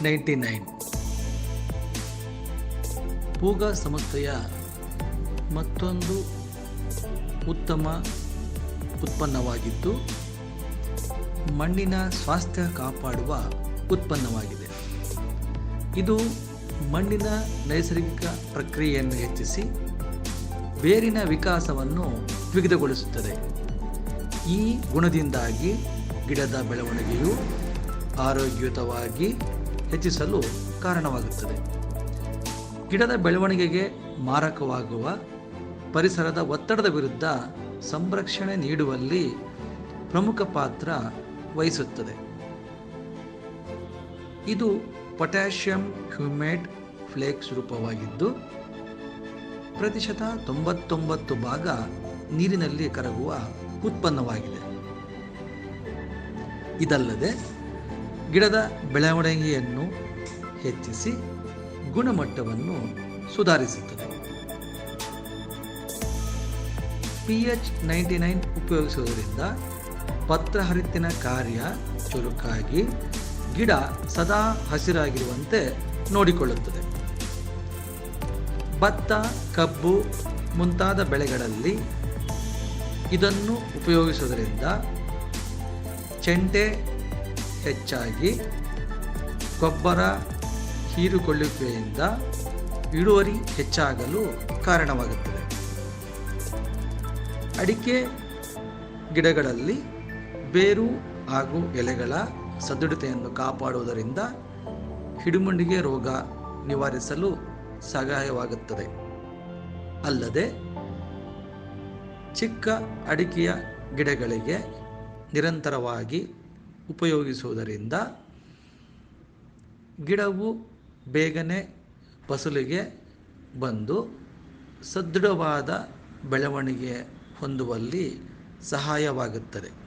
99 ಪೂಗ ಸಂಸ್ಥೆಯ ಮತ್ತೊಂದು ಉತ್ತಮ ಉತ್ಪನ್ನವಾಗಿದ್ದು ಮಣ್ಣಿನ ಸ್ವಾಸ್ಥ್ಯ ಕಾಪಾಡುವ ಉತ್ಪನ್ನವಾಗಿದೆ. ಇದು ಮಣ್ಣಿನ ನೈಸರ್ಗಿಕ ಪ್ರಕ್ರಿಯೆಯನ್ನು ಹೆಚ್ಚಿಸಿ ಬೇರಿನ ವಿಕಾಸವನ್ನು ದ್ವಿಗುಣಗೊಳಿಸುತ್ತದೆ. ಈ ಗುಣದಿಂದಾಗಿ ಗಿಡದ ಬೆಳವಣಿಗೆಯು ಆರೋಗ್ಯಯುತವಾಗಿ ಹೆಚ್ಚಿಸಲು ಕಾರಣವಾಗುತ್ತದೆ. ಗಿಡದ ಬೆಳವಣಿಗೆಗೆ ಮಾರಕವಾಗುವ ಪರಿಸರದ ಒತ್ತಡದ ವಿರುದ್ಧ ಸಂರಕ್ಷಣೆ ನೀಡುವಲ್ಲಿ ಪ್ರಮುಖ ಪಾತ್ರ ವಹಿಸುತ್ತದೆ. ಇದು ಪೊಟ್ಯಾಷಿಯಂ ಹ್ಯೂಮೇಟ್ ಫ್ಲೇಕ್ಸ್ ರೂಪವಾಗಿದ್ದು 99% ನೀರಿನಲ್ಲಿ ಕರಗುವ ಉತ್ಪನ್ನವಾಗಿದೆ. ಇದಲ್ಲದೆ ಗಿಡದ ಬೆಳವಣಿಗೆಯನ್ನು ಹೆಚ್ಚಿಸಿ ಗುಣಮಟ್ಟವನ್ನು ಸುಧಾರಿಸುತ್ತದೆ. PH99 ಉಪಯೋಗಿಸುವುದರಿಂದ ಪತ್ರಹರಿತ್ತಿನ ಕಾರ್ಯ ಚುರುಕಾಗಿ ಗಿಡ ಸದಾ ಹಸಿರಾಗಿರುವಂತೆ ನೋಡಿಕೊಳ್ಳುತ್ತದೆ. ಭತ್ತ, ಕಬ್ಬು ಮುಂತಾದ ಬೆಳೆಗಳಲ್ಲಿ ಇದನ್ನು ಉಪಯೋಗಿಸುವುದರಿಂದ ಚೆಂಡೆ ಹೆಚ್ಚಾಗಿ ಗೊಬ್ಬರ ಹೀರಿಕೊಳ್ಳುವಿಕೆಯಿಂದ ಇಳುವರಿ ಹೆಚ್ಚಾಗಲು ಕಾರಣವಾಗುತ್ತದೆ. ಅಡಿಕೆ ಗಿಡಗಳಲ್ಲಿ ಬೇರು ಹಾಗೂ ಎಲೆಗಳ ಸದೃಢತೆಯನ್ನು ಕಾಪಾಡುವುದರಿಂದ ಹಿಡುಮುಂಡಿಗೆ ರೋಗ ನಿವಾರಿಸಲು ಸಹಾಯವಾಗುತ್ತದೆ. ಅಲ್ಲದೆ ಚಿಕ್ಕ ಅಡಿಕೆಯ ಗಿಡಗಳಿಗೆ ನಿರಂತರವಾಗಿ ಉಪಯೋಗಿಸುವುದರಿಂದ ಗಿಡವು ಬೇಗನೆ ಫಸಲಿಗೆ ಬಂದು ಸದೃಢವಾದ ಬೆಳವಣಿಗೆ ಹೊಂದುವಲ್ಲಿ ಸಹಾಯವಾಗುತ್ತದೆ.